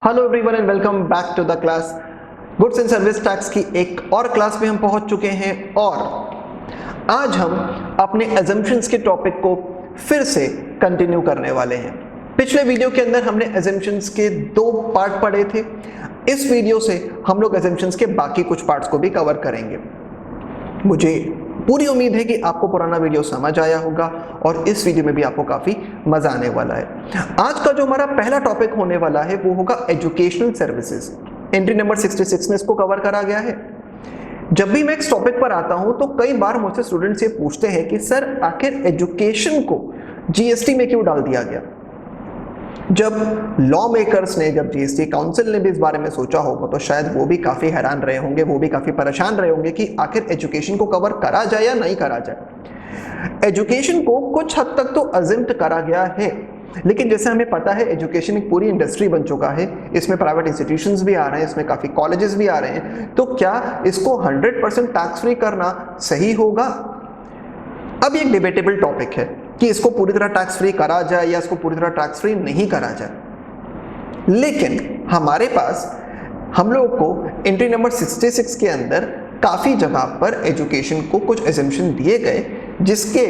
Hello everyone and welcome back to the class. Goods and service tax की एक और class में हम पहुंच चुके हैं और आज हम अपने अजम्पशंस के टॉपिक को फिर से कंटिन्यू करने वाले हैं। पिछले वीडियो के अंदर हमने अजम्पशंस के 2 पार्ट पढ़े थे। इस वीडियो से हम लोग अजम्पशंस के बाकी कुछ पार्ट्स को भी कवर करेंगे। मुझे पूरी उम्मीद है कि आपको पुराना वीडियो समझ आया होगा और इस वीडियो में भी आपको काफी मजा आने वाला है। आज का जो हमारा पहला टॉपिक होने वाला है वो होगा एजुकेशनल सर्विसेज। एंट्री नंबर 66 में इसको कवर करा गया है। जब भी मैं इस टॉपिक पर आता हूं तो कई बार मुझसे स्टूडेंट्स ये पूछते हैं कि सर आखिर एजुकेशन को जीएसटी में क्यों डाल दिया गया। जब लॉ मेकर्स ने, जब जीएसटी काउंसिल ने भी इस बारे में सोचा होगा तो शायद वो भी काफी हैरान रहे होंगे, वो भी काफी परेशान रहे होंगे कि आखिर एजुकेशन को कवर करा जाए या नहीं करा जाए। एजुकेशन को कुछ हद तक तो अजम्प्ट करा गया है, लेकिन जैसे हमें पता है एजुकेशन एक पूरी इंडस्ट्री बन चुका है। इसमें प्राइवेट इंस्टीट्यूशंस भी आ रहे हैं, इसमें काफी कॉलेजेस भी आ रहे हैं, तो क्या इसको 100% टैक्स फ्री करना सही होगा? अब ये एक डिबेटेबल टॉपिक है कि इसको पूरी तरह टैक्स फ्री करा जाए या इसको पूरी तरह टैक्स फ्री नहीं करा जाए। लेकिन हमारे पास हम लोगों को एंट्री नंबर 66 के अंदर काफी जगह पर एजुकेशन को कुछ एजम्पशन दिए गए जिसके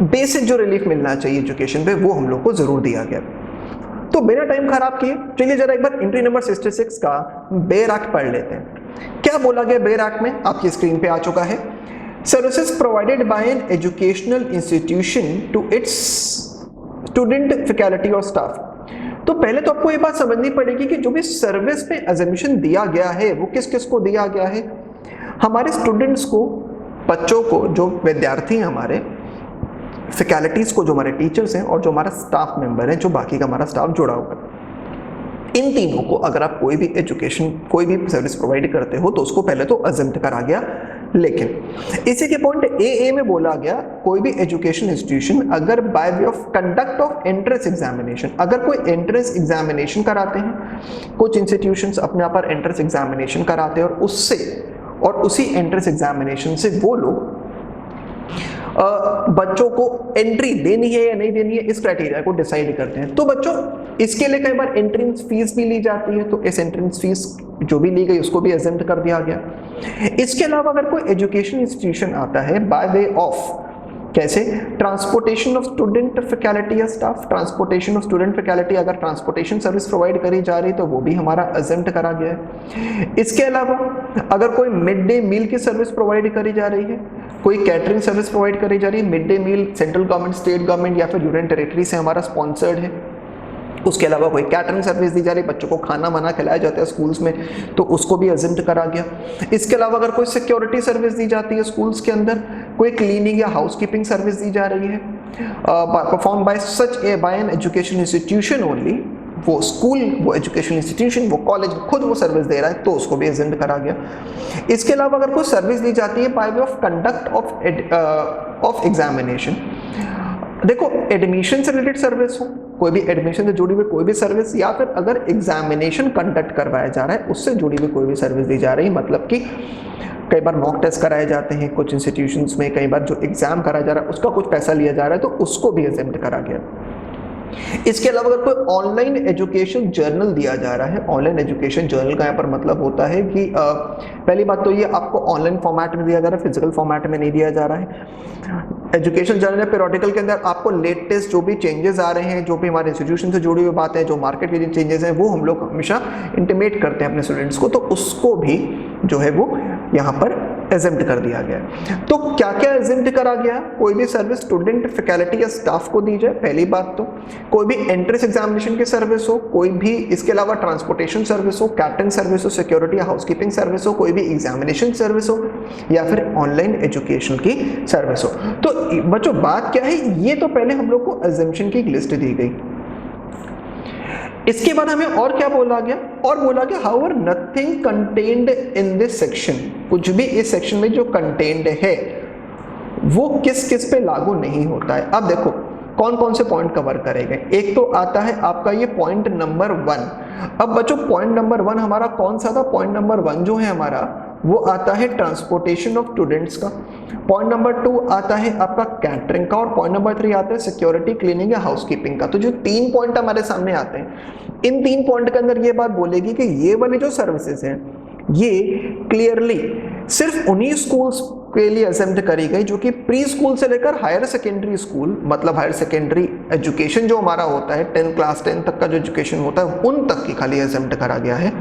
बेसिक जो रिलीफ मिलना चाहिए एजुकेशन पे वो हम लोग को जरूर दिया गया। तो बिना टाइम खराब किए चलिए जरा एक बार एंट्री नंबर 66 का बेयर एक्ट पढ़ लेते हैं। क्या बोला गया बेयर एक्ट में? आपकी स्क्रीन पे आ चुका है। Services provided by an educational institution to its student, faculty और staff। तो पहले तो आपको ये बात समझनी पड़ेगी कि जो भी सर्विस पे अजम्पशन दिया गया है वो किस किस को दिया गया है। हमारे स्टूडेंट्स को, बच्चों को, जो विद्यार्थी हैं हमारे, फैकल्टीज को, जो हमारे टीचर्स हैं, और जो हमारा स्टाफ मेंबर है, जो बाकी का हमारा स्टाफ जुड़ा हुआ है। इन तीनों को अगर आप कोई भी एजुकेशन, कोई भी सर्विस प्रोवाइड करते हो तो उसको पहले तो अजम्प्ट करा गया। लेकिन इसी के पॉइंट ए में बोला गया कोई भी एजुकेशन इंस्टीट्यूशन अगर bye way of conduct of entrance examination, अगर कोई एंट्रेंस एग्जामिनेशन कराते हैं, कुछ इंस्टीट्यूशंस अपने आप पर एंट्रेंस एग्जामिनेशन कराते हैं और उससे और उसी एंट्रेंस एग्जामिनेशन से वो लोग बच्चों को एंट्री देनी है या नहीं देनी है इस क्राइटेरिया को डिसाइड करते हैं। तो बच्चों इसके लिए कई बार एंट्रेंस फीस भी ली जाती है, तो इस एंट्रेंस फीस जो भी ली गई उसको भी एग्जम्प्ट कर दिया गया। इसके अलावा अगर कोई एजुकेशन इंस्टीट्यूशन आता है बाय वे ऑफ, कैसे, ट्रांसपोर्टेशन ऑफ स्टूडेंट, फैकल्टी या staff, transportation of student, faculty, अगर ट्रांसपोर्टेशन सर्विस प्रोवाइड करी जा रही तो वो भी हमारा एग्जम्प्ट करा गया है। इसके अलावा अगर कोई मिड डे मील की सर्विस प्रोवाइड करी जा रही है, कोई कैटरिंग सर्विस प्रोवाइड करी जा रही है, mid day meal central government, state government या फिर यूनियन टेरिटरी से हमारा स्पॉन्सर्ड है, उसके अलावा कोई कैटरिंग सर्विस दी जा रही है, बच्चों को खाना वाना खिलाया जाता है स्कूल्स में, तो उसको भी एग्जम्प्ट करा गया। इसके अलावा अगर कोई सिक्योरिटी सर्विस दी जाती है स्कूल्स के अंदर, कोई क्लीनिंग या हाउसकीपिंग सर्विस दी जा रही है perform by such by an education institution only, वो स्कूल, वो एजुकेशन इंस्टीट्यूशन, वो कॉलेज खुद वो सर्विस दे रहा है तो उसको भी एग्जम्प्ट करा गया। इसके अलावा अगर कोई सर्विस दी जाती है bye way of conduct of examination, देखो एडमिशन से रिलेटेड सर्विस हो, कोई भी एडमिशन से जुड़ी हुई कोई भी सर्विस, या फिर अगर एग्जामिनेशन कंडक्ट करवाया जा रहा है उससे जुड़ी हुई कोई भी सर्विस दी जा रही है, मतलब कि कई बार मॉक टेस्ट कराए जाते हैं कुछ इंस्टीट्यूशंस में, कई बार जो एग्जाम कराया जा रहा है उसका कुछ पैसा लिया जा रहा है तो उसको भी एग्जम्प्ट करा गया। इसके अलावा अगर कोई ऑनलाइन एजुकेशन जर्नल दिया जा रहा है, ऑनलाइन एजुकेशन जर्नल का यहाँ पर मतलब होता है कि पहली बात तो ये आपको ऑनलाइन फॉर्मेट में दिया जा रहा है, फिजिकल फॉर्मेट में नहीं दिया जा रहा है। एजुकेशन जर्नल या पीरियोडिकल के अंदर आपको लेटेस्ट जो भी चेंजेस आ रहे हैं, जो भी हमारे इंस्टीट्यूशन से जुड़ी हुई बातें हैं, जो मार्केट के चेंजेस हैं, वो हम लोग हमेशा इंटीमेट करते हैं अपने स्टूडेंट्स को, तो उसको भी जो है वो यहाँ पर एग्जम्प्ट कर दिया गया। तो क्या क्या एग्जम्प्ट करा गया? कोई भी सर्विस स्टूडेंट, फैकल्टी या स्टाफ को दी जाए, पहली बात तो कोई भी एंट्रेंस एग्जामिनेशन की सर्विस हो, कोई भी इसके अलावा ट्रांसपोर्टेशन सर्विस हो, कैटरिंग सर्विस हो, सिक्योरिटी या हाउसकीपिंग सर्विस हो, कोई भी एग्जामिनेशन सर्विस हो, या फिर ऑनलाइन एजुकेशन की सर्विस हो। तो बच्चों बात क्या है, ये तो पहले हम लोग को एग्जम्पशन की लिस्ट दी गई। इसके बाद हमें और क्या बोला गया? और बोला गया however nothing contained in this section, कुछ भी इस सेक्शन में जो कंटेन्ड है वो किस किस पे लागू नहीं होता है। अब देखो कौन कौन से पॉइंट कवर करेंगे। एक तो आता है आपका ये पॉइंट नंबर 1। अब बच्चों पॉइंट नंबर 1 हमारा कौन सा था? पॉइंट नंबर 1 जो है हमारा वो आता है ट्रांसपोर्टेशन ऑफ स्टूडेंट्स का, पॉइंट नंबर 2 आता है आपका कैटरिंग का, और पॉइंट नंबर 3 आता है सिक्योरिटी, क्लीनिंग या हाउसकीपिंग का। तो जो 3 पॉइंट हमारे सामने आते हैं, इन 3 पॉइंट के अंदर ये बात बोलेगी कि ये वाली जो सर्विसेज हैं ये क्लियरली सिर्फ उन्हीं स्कूल्स के लिए असेम्प्ट करी गई जो कि प्री स्कूल से लेकर हायर सेकेंडरी स्कूल, मतलब हायर सेकेंडरी एजुकेशन जो हमारा होता है 10 क्लास 10 तक का जो एजुकेशन होता है उन तक की खाली असेम्प्ट करा गया है,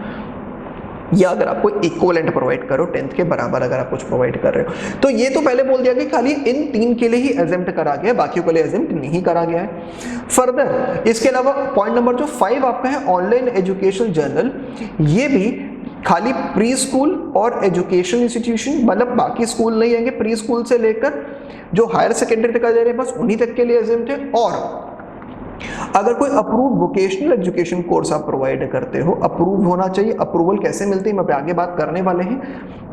या अगर आपको इक्वलेंट प्रोवाइड करो 10th के बराबर अगर आप कुछ प्रोवाइड कर रहे हो। तो ये तो पहले बोल दिया कि खाली इन 3 के लिए ही एजेम्प्ट करा गया है, बाकियों के लिए एजेम्प्ट नहीं करा गया है। फर्दर इसके अलावा पॉइंट नंबर जो 5 आपका है ऑनलाइन एजुकेशन जर्नल, ये भी खाली प्री स्कूल और एजुकेशन इंस्टीट्यूशन, मतलब बाकी स्कूल नहीं आएंगे, प्री स्कूल से लेकर जो हायर सेकेंडरी तक आ जा रहे हैं बस उन्हीं तक के लिए एजेम्प्ट है। और अगर कोई अप्रूव वोकेशनल एजुकेशन कोर्स आप प्रोवाइड करते हो, अप्रूव होना चाहिए, अप्रूवल कैसे मिलती है मैं आगे बात करने वाले हैं,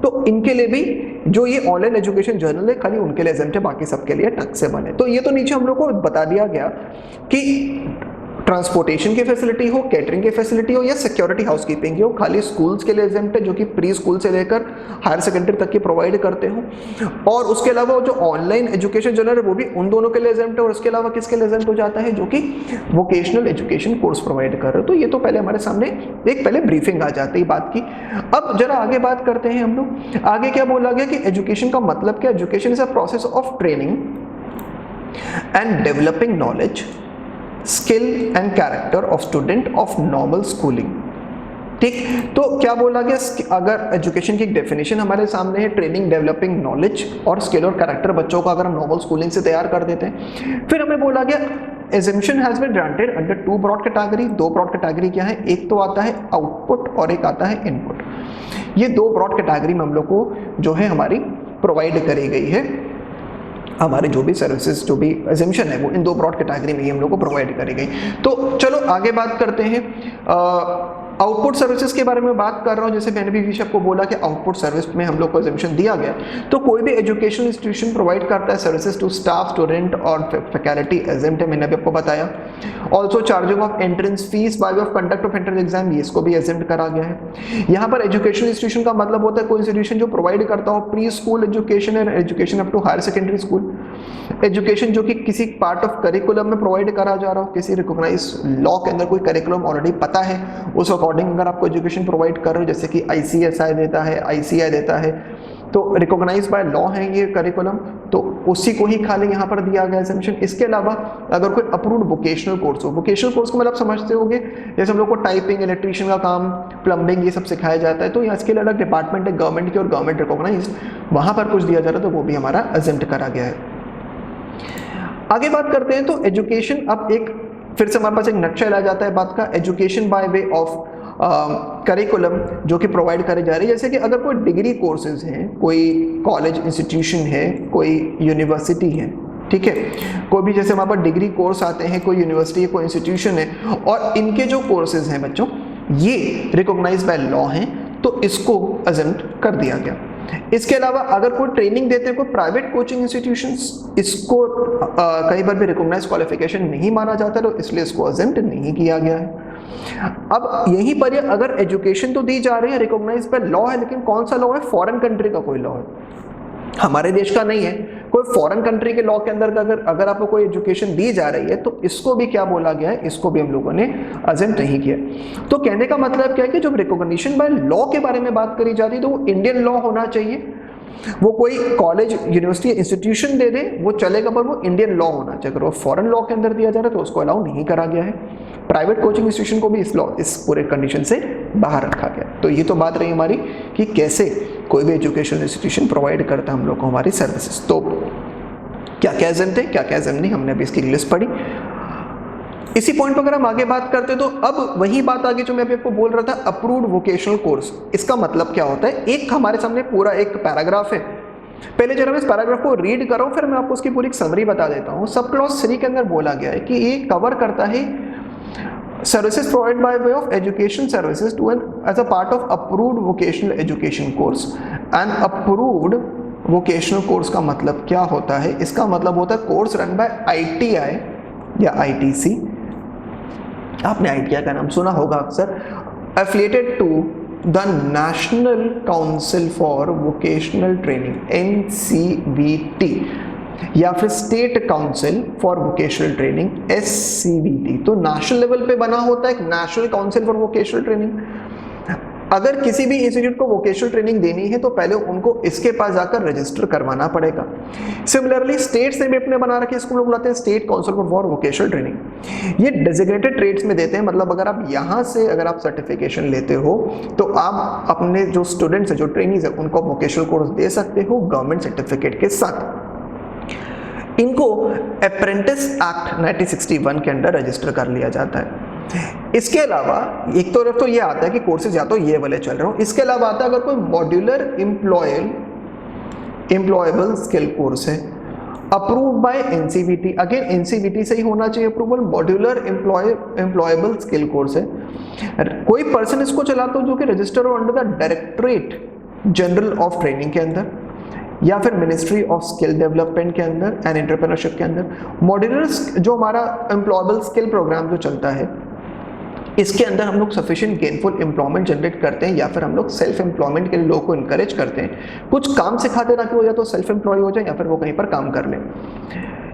तो इनके लिए भी जो ये ऑनलाइन एजुकेशन जर्नल है खाली उनके लिए एजेम्प्ट है, बाकी सबके लिए टक से बने। तो ये तो नीचे हम लोग को बता दिया गया कि ट्रांसपोर्टेशन की फैसिलिटी हो, कैटरिंग की फैसिलिटी हो या सिक्योरिटी हाउसकीपिंग की हो, खाली स्कूल्स के लिए एजेम्प्ट है जो कि प्री स्कूल से लेकर हायर सेकेंडरी तक की प्रोवाइड करते हो। और उसके अलावा जो ऑनलाइन एजुकेशन जर्नल है वो भी उन दोनों के लिए एजेम्प्ट है, और उसके अलावा किसके लिए एजेम्प्ट हो जाता है, जो कि वोकेशनल एजुकेशन कोर्स प्रोवाइड कर रहे हो। तो ये तो पहले हमारे सामने एक पहले ब्रीफिंग आ जाती है बात की। अब जरा आगे बात करते हैं हम लोग, आगे क्या बोला गया कि एजुकेशन का मतलब क्या, education is a process of training and developing knowledge, skill and character of student of normal schooling. ठीक, तो क्या बोला गया, अगर एजुकेशन की एक डेफिनेशन हमारे सामने है, ट्रेनिंग, डेवलपिंग नॉलेज और स्किल और कैरेक्टर बच्चों का अगर हम नॉर्मल स्कूलिंग से तैयार कर देते हैं। फिर हमें बोला गया exemption has been granted under 2 broad category. 2 broad category क्या है, एक तो आता है आउटपुट और एक आता है इनपुट। ये 2 ब्रॉड कैटेगरी में हम लोग को जो है हमारी प्रोवाइड करी गई है, हमारे जो भी सर्विसेज जो भी एजम्पशन है वो इन 2 ब्रॉड कैटेगरी में ही हम लोग को प्रोवाइड करी गई। तो चलो आगे बात करते हैं। आउटपुट सर्विसेज के बारे में बात कर रहा हूं, जैसे मैंने भी आपको बोला कि आउटपुट सर्विस में हम लोग को एजम्पशन दिया गया, तो कोई भी एजुकेशन इंस्टीट्यूशन प्रोवाइड करता है सर्विसेज टू स्टाफ, स्टूडेंट और फैकल्टी एजेंट है, मैंने भी आपको बताया। Also charging of entrance fees bye way of conduct of entrance exam, ये इसको भी एजेंट करा गया है। यहाँ पर एजुकेशन इंस्टीट्यूशन का मतलब होता है कोई इंस्टीट्यूशन जो प्रोवाइड करता हो pre school education and education up to higher secondary school education, जो कि किसी पार्ट ऑफ करिकुलम में प्रोवाइड करा जा रहा हो, किसी रिकॉग्नाइज लॉ के अंदर कोई करिकुलम ऑलरेडी पता है, उस अकॉर्डिंग अगर आपको एजुकेशन प्रोवाइड कर रहे हो, जैसे कि ICSI देता है, ICI देता है, तो रिकॉग्नाइज बाय लॉ है ये करिकुलम, तो उसी को ही खाली यहाँ पर दिया गया एग्जामिनेशन। इसके अलावा अगर कोई अप्रूव्ड वोकेशनल कोर्स हो, वोकेशनल कोर्स को मतलब समझते होंगे जैसे हम लोग को टाइपिंग, इलेक्ट्रीशियन का काम, प्लम्बिंग, ये सब सिखाया जाता है, तो यहाँ इसके लिए अलग डिपार्टमेंट है गवर्नमेंट की और गवर्नमेंट रिकॉग्नाइज, वहाँ पर कुछ दिया जा रहा है तो वो भी हमारा एजेंट करा गया है। आगे बात करते हैं, तो एजुकेशन अब एक फिर से हमारे पास एक नक्शा आ जाता है बात का, education by way of curriculum जो कि प्रोवाइड करे जा रही है। जैसे कि अगर कोई डिग्री कोर्सेज हैं, कोई कॉलेज इंस्टीट्यूशन है, कोई यूनिवर्सिटी है, ठीक है, कोई भी जैसे हमारे पास डिग्री कोर्स आते हैं, कोई यूनिवर्सिटी है, कोई इंस्टीट्यूशन है, और इनके जो कोर्सेज हैं बच्चों ये रिकॉग्नाइज बाय लॉ हैं, तो इसको एजेंट कर दिया गया। इसके अलावा अगर कोई ट्रेनिंग देते हैं कोई प्राइवेट कोचिंग इंस्टीट्यूशंस, इसको कई बार भी रिकॉग्नाइज क्वालिफिकेशन नहीं माना जाता, तो इसलिए इसको एजेंट नहीं किया गया है। अब यहीं पर अगर एजुकेशन तो दी जा रही है, रिकॉग्नाइज बाय लॉ है, लेकिन कौन सा लॉ है, फॉरेन कंट्री का कोई लॉ है, हमारे देश का नहीं है, कोई फॉरेन कंट्री के लॉ के अंदर अगर आपको कोई एजुकेशन दी जा रही है, तो इसको भी क्या बोला गया है, इसको भी हम लोगों ने एजेंट नहीं किया। तो कहने का मतलब क्या है कि जब रिकॉग्निशन बाय लॉ के बारे में बात करी जाती है तो वो इंडियन लॉ होना चाहिए, वो कोई कॉलेज, यूनिवर्सिटी, इंस्टीट्यूशन दे दे वो चलेगा, पर वो इंडियन लॉ होना चाहिए। अगर वो फॉरेन लॉ के अंदर दिया जा रहा है तो उसको अलाउ नहीं करा गया है। प्राइवेट कोचिंग इंस्टीट्यूशन को भी इस पूरे कंडीशन से बाहर रखा गया। तो ये तो बात रही हमारी कि कैसे कोई भी एजुकेशन इंस्टीट्यूशन प्रोवाइड करता है हम लोग को हमारी सर्विसेज। तो क्या क्या एजेंट है, क्या क्या एजेंट नहीं, हमने अभी इसकी लिस्ट पढ़ी। इसी पॉइंट पर अगर हम आगे बात करते हैं तो अब वही बात आगे जो मैं अभी आपको बोल रहा था, अप्रूव्ड वोकेशनल कोर्स, इसका मतलब क्या होता है। एक हमारे सामने पूरा एक पैराग्राफ है, पहले जरा मैं इस पैराग्राफ को रीड कर रहा हूं, फिर मैं आपको उसकी पूरी समरी बता देता हूं। सब क्लॉज 3 के अंदर बोला गया है कि ये कवर करता है services provide by way of education services to an as a part of approved vocational education course. And approved vocational course का मतलब क्या होता है, इसका मतलब होता है कोर्स रन बाय ITI या ITC, आपने ITI का नाम सुना होगा अक्सर, affiliated to the national council for vocational training NCVT या फिर state council for vocational training SCVT। तो नेशनल लेवल पे बना होता है एक national council for vocational training. अगर किसी भी इंस्टीट्यूट को वोकेशनल ट्रेनिंग देनी है तो पहले उनको इसके पास जाकर रजिस्टर करवाना पड़ेगा। सिमिलरली स्टेट्स ने भी अपने बना रखे, इसको लोग बुलाते हैं state council for vocational training. ये डेजिग्नेटेड ट्रेड्स में देते हैं, मतलब अगर आप यहाँ से अगर आप सर्टिफिकेशन लेते हो तो आप अपने जो स्टूडेंट्स हैं, जो ट्रेनीज है, उनको वोकेशनल कोर्स दे सकते हो गवर्नमेंट सर्टिफिकेट के साथ। इनको अप्रेंटिस एक्ट 1961 के अंडर रजिस्टर कर लिया जाता है। इसके अलावा एक तो ये आता है कि कोर्सेज या तो ये वाले चल रहे हो, इसके अलावा आता है अगर कोई मॉड्यूलर एम्प्लॉयबल स्किल कोर्स है approved by NCVT, again NCVT से ही होना चाहिए approval. Modular employable skill course है, कोई पर्सन इसको चलाता हो जो कि रजिस्टर हो under the directorate general of training के अंदर या फिर मिनिस्ट्री ऑफ स्किल डेवलपमेंट के अंदर एंड एंटरप्रेन्योरशिप के अंदर। मॉड्यूलर जो हमारा एम्प्लॉयबल स्किल प्रोग्राम जो चलता है, इसके अंदर हम लोग सफिशिएंट गेनफुल एम्प्लॉयमेंट जनरेट करते हैं या फिर हम लोग सेल्फ एम्प्लॉयमेंट के लिए लोगों को इनकरेज करते हैं, कुछ काम सिखाते ताकि वो या तो सेल्फ एम्प्लॉय हो जाए या फिर वो कहीं पर काम कर लें।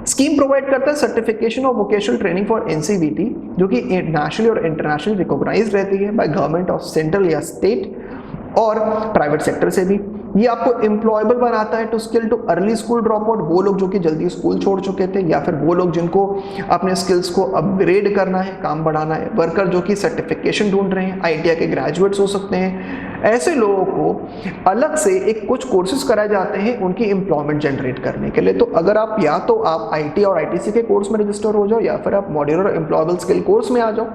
स्कीम प्रोवाइड करता है certification of vocational training for NCVT, जो कि नेशनली और इंटरनेशनली रिकॉग्नाइज्ड रहती है बाय गवर्नमेंट ऑफ सेंट्रल या स्टेट और प्राइवेट सेक्टर से भी। ये आपको एम्प्लॉयबल बनाता है to skill to early school drop out, वो लोग जो कि जल्दी स्कूल छोड़ चुके थे या फिर वो लोग जिनको अपने स्किल्स को अपग्रेड करना है, काम बढ़ाना है, वर्कर जो कि सर्टिफिकेशन ढूंढ रहे हैं, ITI के ग्रेजुएट्स हो सकते हैं। ऐसे लोगों को अलग से एक कुछ कोर्सेज कराए जाते हैं उनकी एम्प्लॉयमेंट जनरेट करने के लिए। तो अगर आप या तो आप IT और ITC के कोर्स में रजिस्टर हो जाओ या फिर आप मॉड्यूलर एम्प्लॉयबल स्किल कोर्स में आ जाओ,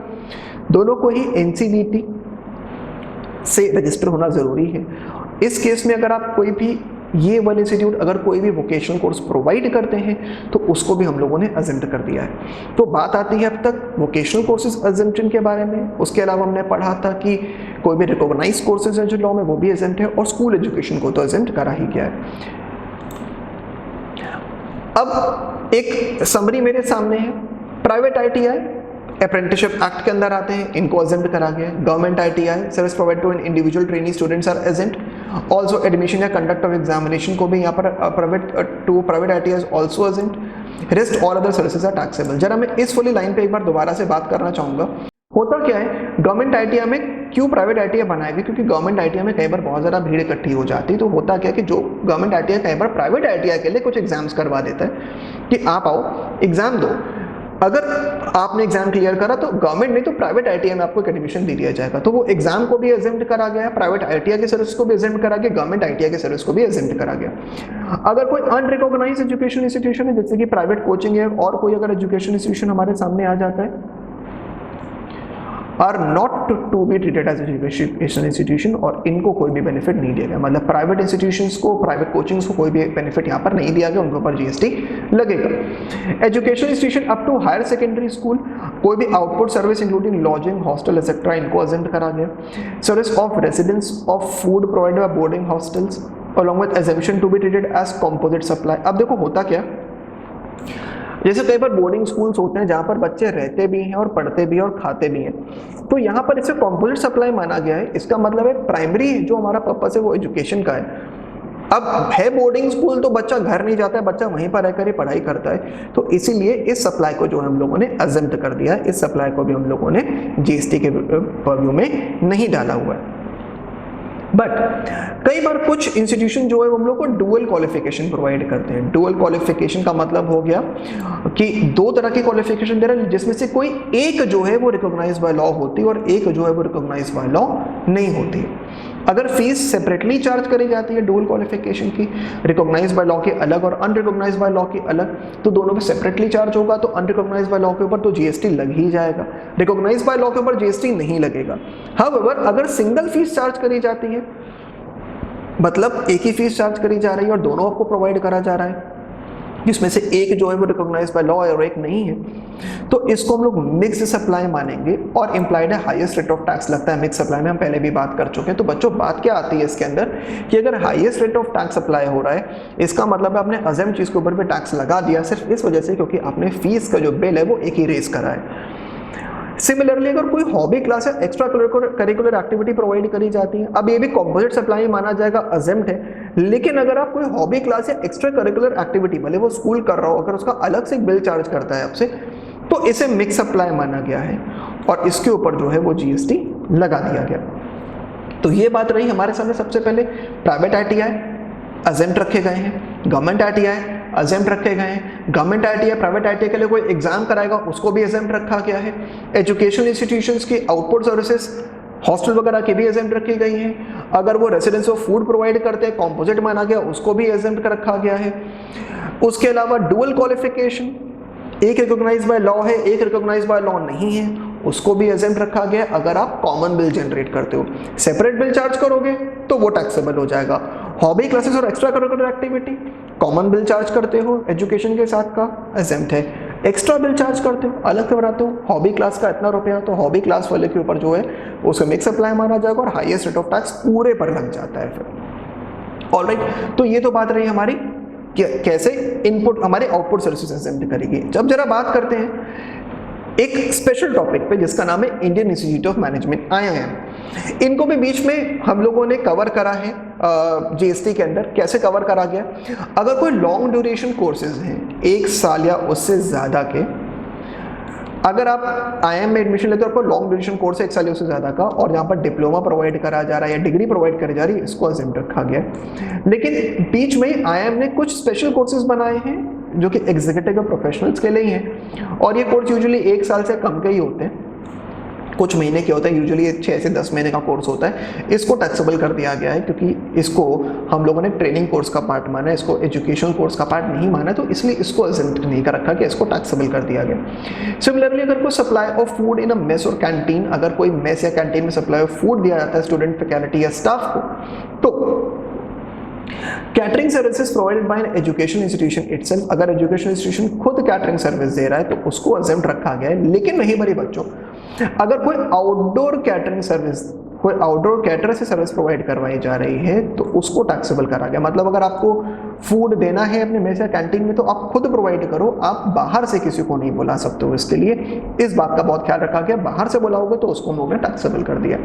दोनों को ही NCVT से रजिस्टर होना ज़रूरी है। इस केस में अगर आप कोई भी ये वाले इंस्टीट्यूट अगर कोई भी वोकेशनल कोर्स प्रोवाइड करते हैं तो उसको भी हम लोगों ने एजेंट कर दिया है। तो बात आती है अब तक वोकेशनल कोर्सेज एजेंशन के बारे में। उसके अलावा हमने पढ़ा था कि कोई भी रिकॉग्नाइज्ड कोर्सेज है जो लॉ में वो भी एजेंट है, और स्कूल एजुकेशन को तो एजेंट करा ही गया है। अब एक समरी मेरे सामने है। प्राइवेट ITI अप्रेंटिसशिप एक्ट के अंदर आते हैं, इनको एजेंट करा गया है। Government ITI service provide to an individual trainee students are exempt. Also admission या कंडक्ट ऑफ एग्जामिनेशन को भी यहाँ पर private ITI is also exempt. Rest all other services are taxable. जरा मैं इस वाली लाइन पे एक बार दोबारा से बात करना चाहूँगा। होता क्या है, गवर्नमेंट ITI में क्यों प्राइवेट ITI बनाया गया? क्योंकि गवर्नमेंट ITI में कई बार बहुत ज़्यादा भीड़ इकट्ठी हो जाती है। तो होता क्या है कि जो गवर्नमेंट ITI कई बार प्राइवेट ITI के लिए कुछ एग्जाम्स करवा देता है कि आप आओ एग्जाम दो, अगर आपने एग्जाम क्लियर करा तो गवर्नमेंट नहीं तो प्राइवेट ITI में आपको एडमिशन दे दिया जाएगा। तो वो एग्जाम को भी एजेंट करा गया है, प्राइवेट ITI के सर्विस को भी एजेंट करा गया, गवर्नमेंट ITI के सर्विस को भी एजेंट करा गया। अगर कोई अनरिकॉग्नाइज्ड एजुकेशन इंस्टीट्यूशन है जैसे कि प्राइवेट कोचिंग है और कोई अगर एजुकेशन इंस्टीट्यूशन हमारे सामने आ जाता है, are not to be treated as education institution, और इनको कोई भी बेनिफिट नहीं दिया गया। मतलब प्राइवेट इंस्टीट्यूशंस को, प्राइवेट कोचिंग्स को कोई भी बेनिफिट यहाँ पर नहीं दिया गया, उनके ऊपर GST लगेगा। Education institution up to higher secondary school, कोई भी output service including lodging, hostel etcetera, इनको एजेंट करा गया। Service of residence of food provided by boarding hostels along with exemption to be treated as composite supply. अब देखो होता क्या, जैसे कई बार बोर्डिंग स्कूल्स होते हैं जहाँ पर बच्चे रहते भी हैं और पढ़ते भी हैं और खाते भी हैं, तो यहाँ पर इसे कॉम्पोजिट सप्लाई माना गया है। इसका मतलब है प्राइमरी जो हमारा पर्पस है वो एजुकेशन का है। अब है बोर्डिंग स्कूल तो बच्चा घर नहीं जाता है, बच्चा वहीं पर रहकर ही पढ़ाई करता है। तो इसीलिए इस सप्लाई को जो हम लोगों ने एजेंट कर दिया है, इस सप्लाई को भी हम लोगों ने GST के पर्व्यू में नहीं डाला हुआ है। बट कई बार कुछ इंस्टीट्यूशन जो है वो हम लोग को डुअल क्वालिफिकेशन प्रोवाइड करते हैं। डुअल क्वालिफिकेशन का मतलब हो गया कि दो तरह की क्वालिफिकेशन दे रहे हैं, जिसमें से कोई एक जो है वो रिकॉग्नाइज बाय लॉ होती है और एक जो है वो रिकॉग्नाइज बाय लॉ नहीं होती। अगर फीस सेपरेटली चार्ज करी जाती है डुअल क्वालिफिकेशन की, रिकॉग्नाइज बाय लॉ के अलग और अनरिकॉग्नाइज बाय लॉ के अलग, तो दोनों पे सेपरेटली चार्ज होगा। तो अनरिकॉग्नाइज बाय लॉ के ऊपर तो GST लग ही जाएगा, रिकॉग्नाइज बाय लॉ के ऊपर GST नहीं लगेगा। हाउएवर अगर सिंगल फीस चार्ज करी जाती है, मतलब एक ही फीस चार्ज करी जा रही है और दोनों आपको प्रोवाइड करा जा रहा है, जिसमें से एक जो है वो रिकॉग्नाइज बाय लॉ और एक नहीं है, तो इसको हम लोग मिक्स सप्लाई मानेंगे और इम्प्लाइड है हाईएस्ट रेट ऑफ टैक्स लगता है। मिक्स सप्लाई में हम पहले भी बात कर चुके हैं। तो बच्चों बात क्या आती है इसके अंदर कि अगर highest rate of tax apply हो रहा है, इसका मतलब है आपने अजम चीज़ के ऊपर भी टैक्स लगा दिया सिर्फ इस वजह से क्योंकि आपने फीस का जो बिल है वो एक ही रेज करा है। सिमिलरली अगर कोई हॉबी क्लास या एक्स्ट्रा करिकुलर एक्टिविटी प्रोवाइड करी जाती है, अब ये भी कंपोजिट सप्लाई माना जाएगा, अजेम्प्ट है, लेकिन अगर आप कोई हॉबी क्लास या एक्स्ट्रा करिकुलर एक्टिविटी भले वो स्कूल कर रहा हो, अगर उसका अलग से बिल चार्ज करता है आपसे, तो इसे मिक्स सप्लाई माना गया है और इसके ऊपर जो है वो जीएसटी लगा दिया गया। तो ये बात रही हमारे सामने सबसे पहले प्राइवेट आईटीआई अजेम्प्ट रखे गए हैं, गवर्नमेंट आईटीआई अजेम्प्ट रखे गए हैं। गवर्नमेंट आईटीआई प्राइवेट आईटीआई के लिए कोई एग्जाम कराएगा उसको भी अजेम्प्ट रखा गया है। एजुकेशन इंस्टीट्यूशंस की आउटपुट सर्विसेज हॉस्टल वगैरह की भी एजेम्प्ट रखी गई हैं। अगर वो रेसिडेंस ऑफ फूड प्रोवाइड करते हैं, कॉम्पोजिट माना गया, उसको भी एजेम्प्ट रखा गया है। उसके अलावा डुअल क्वालिफिकेशन, एक रिकॉग्नाइज बाय लॉ है, एक रिकॉग्नाइज बाय लॉ नहीं है, उसको भी एजेम्प्ट रखा गया। अगर आप कॉमन बिल जनरेट करते हो, सेपरेट बिल चार्ज करोगे तो वो टैक्सेबल हो जाएगा। हॉबी क्लासेस और extra curricular activity common bill charge करते हो एजुकेशन के साथ का, एजेम्प्ट है। एक्स्ट्रा बिल चार्ज करते हो, अलग से बनाते हो, हॉबी क्लास का इतना रुपया, तो हॉबी क्लास वाले के ऊपर जो है उसका मिक्स अप्लाई माना जाएगा और हाईएस्ट रेट ऑफ टैक्स पूरे पर लग जाता है फिर। ऑलराइट, तो ये तो बात रही हमारी कैसे इनपुट हमारे आउटपुट सर्विसेज एजेम्प्ट करेगी। जब जरा बात करते हैं एक स्पेशल टॉपिक पे जिसका नाम है Indian institute of management, IIM। इनको भी बीच में हम लोगों ने कवर करा है जीएसटी के अंदर। कैसे कवर करा गया? अगर कोई लॉन्ग ड्यूरेशन कोर्सेज हैं, 1 साल या उससे ज़्यादा के, अगर आप IIM में एडमिशन लेते हो, आपको लॉन्ग ड्यूरेशन कोर्स है 1 साल या उससे ज़्यादा का, और यहाँ पर डिप्लोमा प्रोवाइड करा जा रहा है या डिग्री प्रोवाइड करी जा रही है, इसको एजेम्प्ट रखा गया है। लेकिन बीच में IIM ने कुछ स्पेशल कोर्सेज बनाए हैं जो कि एग्जीक्यूटिव और प्रोफेशनल्स के लिए ही हैं, और ये कोर्स यूजुअली 1 साल से कम के ही होते हैं, कुछ महीने के होते हैं, यूजुअली 6 से 10 महीने का कोर्स होता है। इसको टैक्सेबल कर दिया गया है क्योंकि इसको हम लोगों ने ट्रेनिंग कोर्स का पार्ट माना है, इसको एजुकेशन कोर्स का पार्ट नहीं माना, तो इसलिए इसको एजेम्प्ट नहीं कर रखा कि इसको टैक्सेबल कर दिया गया। सिमिलरली अगर कोई supply of food in a mess और कैंटीन, अगर कोई मेस या कैंटीन में सप्लाई ऑफ फूड दिया जाता है स्टूडेंट फैकल्टी या स्टाफ को, तो catering services provided bye an education institution itself, अगर एजुकेशन इंस्टीट्यूशन खुद कैटरिंग सर्विस दे रहा है तो उसको एजेम्प्ट रखा गया है। लेकिन नहीं मेरे बच्चों, अगर कोई आउटडोर कैटरिंग सर्विस, कोई आउटडोर कैटर से सर्विस प्रोवाइड करवाई जा रही है तो उसको टैक्सेबल करा गया। मतलब अगर आपको फूड देना है अपने मेस या कैंटीन में तो आप खुद प्रोवाइड करो, आप बाहर से किसी को नहीं बुला सकते हो। इसके लिए इस बात का बहुत ख्याल रखा गया, बाहर से बुलाओगे तो उसको हम लोगों ने टैक्सेबल कर दिया।